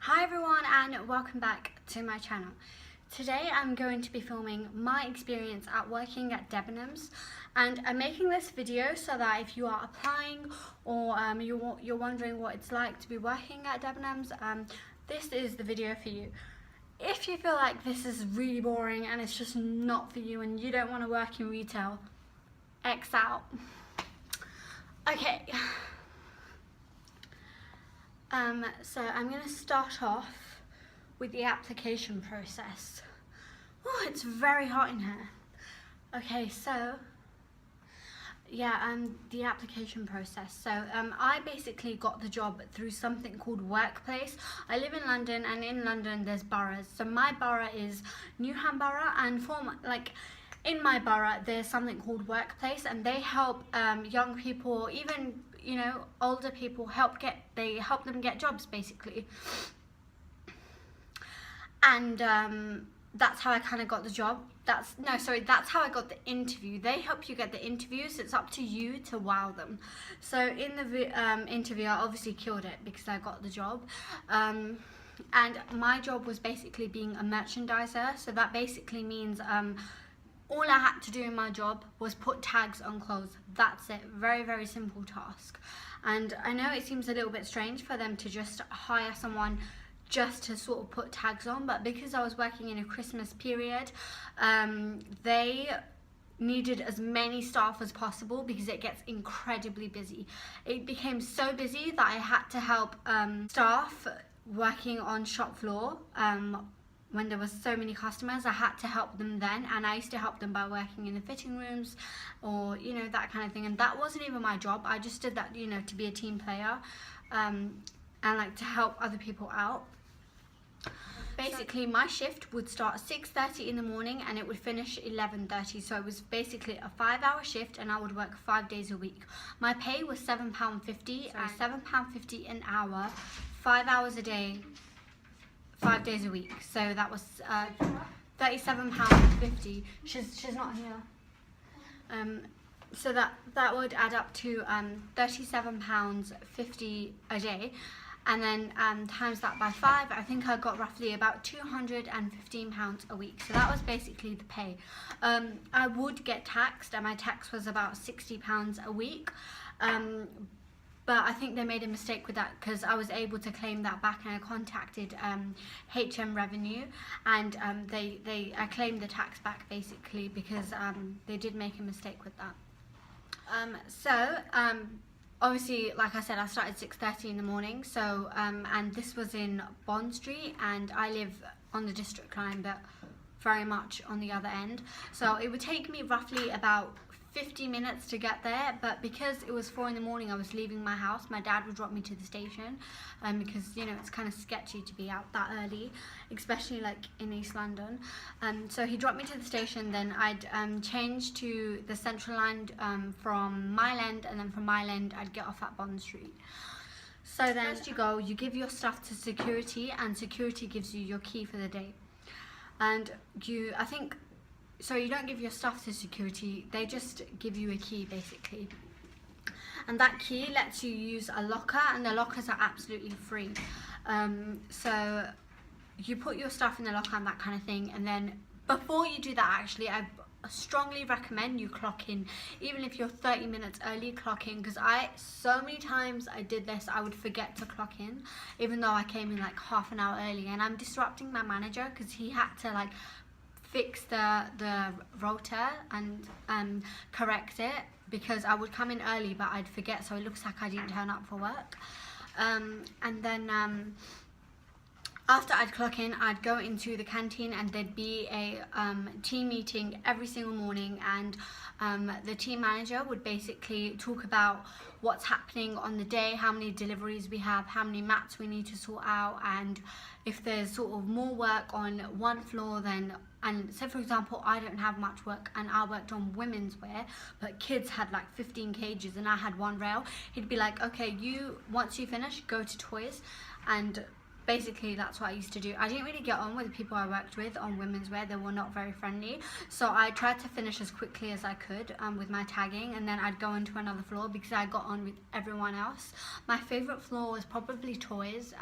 Hi everyone and welcome back to my channel. Today I'm going to be filming my experience at working at Debenhams, and I'm making this video so that if you are applying or you're wondering what it's like to be working at Debenhams, this is the video for you. If you feel like this is really boring and it's just not for you and you don't want to work in retail, X out. Okay. So I'm going to start off with the application process. Oh, it's very hot in here. Okay, so yeah, the application process. So I basically got the job through something called Workplace. I live in London, and in London there's boroughs. So my borough is Newham Borough, and in my borough there's something called Workplace, and they help young people, even older people, they help them get jobs basically. And that's how I kind of got the job. That's how I got the interview. They help you get the interviews. It's up to you to wow them. So in the interview, I obviously killed it because I got the job. And my job was basically being a merchandiser. So that basically means all I had to do in my job was put tags on clothes. That's it. Very, very simple task. And I know it seems a little bit strange for them to just hire someone just to sort of put tags on, but because I was working in a Christmas period, they needed as many staff as possible because it gets incredibly busy. It became so busy that I had to help staff working on shop floor. When there was so many customers, I had to help them then, and I used to help them by working in the fitting rooms or that kind of thing. And that wasn't even my job. I just did that to be a team player and like to help other people out. Basically my shift would start at 6:30 in the morning and it would finish 11:30, so it was basically a 5-hour shift, and I would work 5 days a week. My pay was £7.50, £7.50 an hour, 5 hours a day, 5 days a week. So that was £37.50. She's not here. So that would add up to £37.50 a day, and then times that by 5, I think I got roughly about £215 a week. So that was basically the pay. I would get taxed, and my tax was about £60 a week. But I think they made a mistake with that because I was able to claim that back, and I contacted HM Revenue, and I claimed the tax back basically because they did make a mistake with that. Obviously, like I said, I started 6:30 in the morning. So and this was in Bond Street, and I live on the District line, but very much on the other end. So it would take me roughly about 50 minutes to get there, but because it was 4 in the morning, I was leaving my house. My dad would drop me to the station because it's kind of sketchy to be out that early, especially like in East London. So he dropped me to the station, then I'd change to the Central line from Mile End, and then from Mile End I'd get off at Bond Street. So then first you go, you give your stuff to security, and security gives you your key for the day. And you don't give your stuff to security, they just give you a key basically. And that key lets you use a locker, and the lockers are absolutely free. So you put your stuff in the locker and that kind of thing, and then before you do that, actually, I strongly recommend you clock in. Even if you're 30 minutes early, clock in, because so many times I did this, I would forget to clock in, even though I came in like half an hour early, and I'm disrupting my manager because he had to like fix the rota and correct it, because I would come in early but I'd forget, so it looks like I didn't turn up for work. And then after I'd clock in, I'd go into the canteen, and there'd be a team meeting every single morning, and the team manager would basically talk about what's happening on the day, how many deliveries we have, how many mats we need to sort out, and if there's sort of more work on one floor and so for example, I don't have much work and I worked on women's wear, but kids had like 15 cages and I had one rail. He'd be like, okay, once you finish, go to toys, and basically that's what I used to do. I didn't really get on with the people I worked with on women's wear. They were not very friendly, so I tried to finish as quickly as I could with my tagging, and then I'd go into another floor because I got on with everyone else. My favorite floor was probably toys,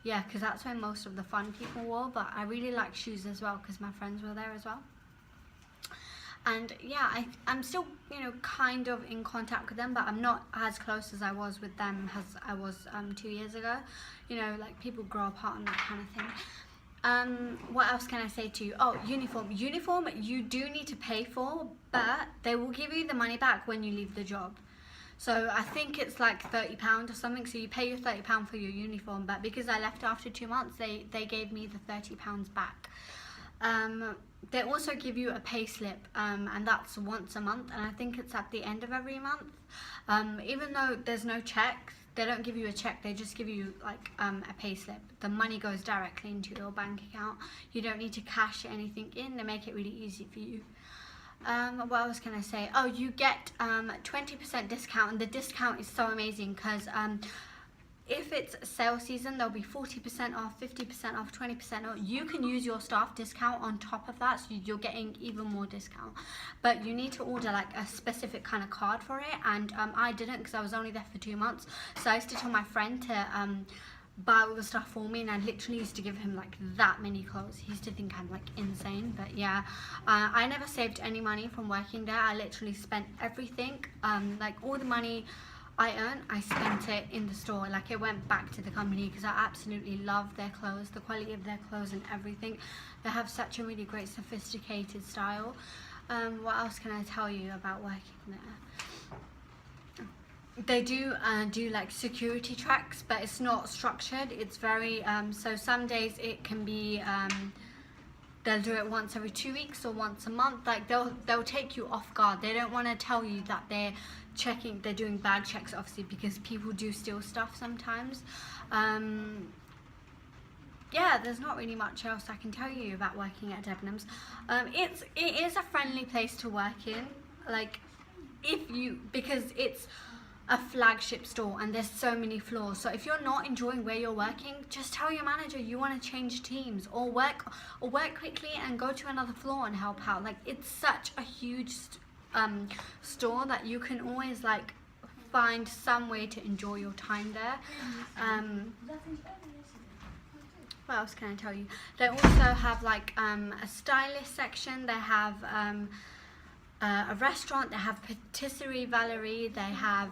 yeah, because that's where most of the fun people were, but I really like shoes as well because my friends were there as well. And yeah, I'm still, you know, kind of in contact with them, but I'm not as close as I was with them as I was 2 years ago. You know, like people grow apart and that kind of thing. What else can I say to you? Oh, uniform. Uniform you do need to pay for, but they will give you the money back when you leave the job. So I think it's like £30 or something, so you pay your £30 for your uniform, but because I left after 2 months, they gave me the £30 back. They also give you a pay slip, and that's once a month, and I think it's at the end of every month. Even though there's no check, they don't give you a check, they just give you like a pay slip. The money goes directly into your bank account. You don't need to cash anything in. They make it really easy for you. What else can I say? Oh, you get 20% discount, and the discount is so amazing because if it's sale season, there'll be 40% off, 50% off, 20% off. You can use your staff discount on top of that, so you're getting even more discount. But you need to order like a specific kind of card for it, and I didn't because I was only there for 2 months. So I used to tell my friend to buy all the stuff for me, and I literally used to give him like that many clothes. He used to think I'm like insane, but yeah, I never saved any money from working there. I literally spent everything, like all the money I earned, I spent it in the store. Like it went back to the company because I absolutely love their clothes, the quality of their clothes and everything. They have such a really great sophisticated style. What else can I tell you about working there? They do like security tracks, but it's not structured. It's very so some days it can be they'll do it once every 2 weeks or once a month. Like they'll take you off guard. They don't want to tell you that they're doing bag checks, obviously, because people do steal stuff sometimes. Yeah, there's not really much else I can tell you about working at Debenhams. It is a friendly place to work in, like because it's a flagship store and there's so many floors. So if you're not enjoying where you're working, just tell your manager you want to change teams or work quickly and go to another floor and help out. Like it's such a huge store that you can always like find some way to enjoy your time there. What else can I tell you? They also have like a stylist section. They have a restaurant. They have patisserie Valerie. They have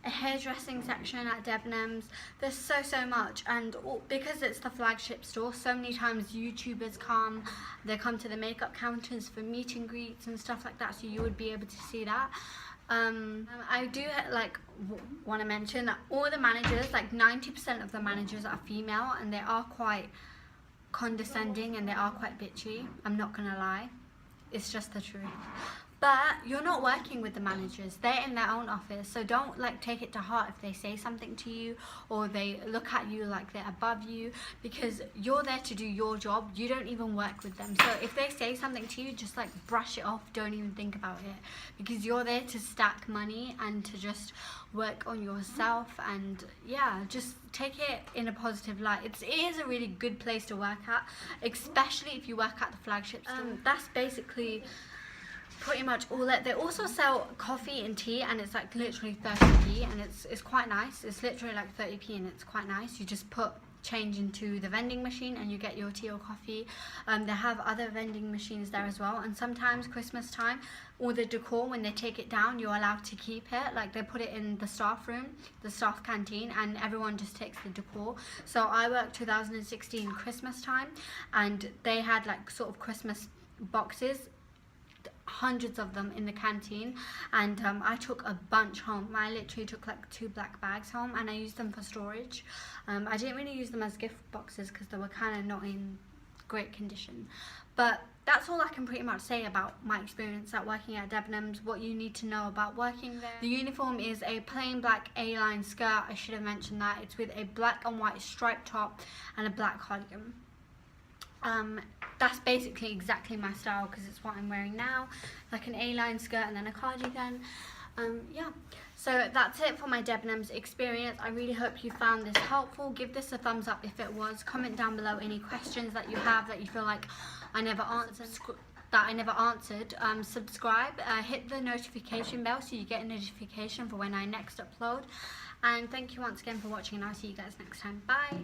a hairdressing section at Debenhams. There's so much, and because it's the flagship store, so many times YouTubers come. They come to the makeup counters for meet and greets and stuff like that, so you would be able to see that. I do like want to mention that all the managers, like 90% of the managers are female, and they are quite condescending and they are quite bitchy. I'm not gonna lie, it's just the truth. But you're not working with the managers, they're in their own office, so don't like take it to heart if they say something to you or they look at you like they're above you, because you're there to do your job. You don't even work with them. So if they say something to you, just like brush it off, don't even think about it, because you're there to stack money and to just work on yourself. And yeah, just take it in a positive light. It is a really good place to work at, especially if you work at the flagship store. That's basically pretty much all that. They also sell coffee and tea, and it's like literally 30p, and it's quite nice. It's literally like 30p and it's quite nice. You just put change into the vending machine and you get your tea or coffee. They have other vending machines there as well, and sometimes Christmas time, all the decor, when they take it down, you're allowed to keep it. Like they put it in the staff room, the staff canteen, and everyone just takes the decor. So I worked 2016 Christmas time, and they had like sort of Christmas boxes, hundreds of them in the canteen, and I took a bunch home. I literally took like 2 black bags home, and I used them for storage. I didn't really use them as gift boxes because they were kind of not in great condition. But that's all I can pretty much say about my experience at working at Debenhams, what you need to know about working there. The uniform is a plain black A-line skirt. I should have mentioned that. It's with a black and white striped top and a black cardigan. That's basically exactly my style because it's what I'm wearing now, like an A-line skirt and then a cardigan. Yeah, so that's it for my Debenhams experience. I really hope you found this helpful. Give this a thumbs up if it was. Comment down below any questions that you have that you feel like I never answered. Subscribe, hit the notification bell so you get a notification for when I next upload. And thank you once again for watching, and I'll see you guys next time. Bye.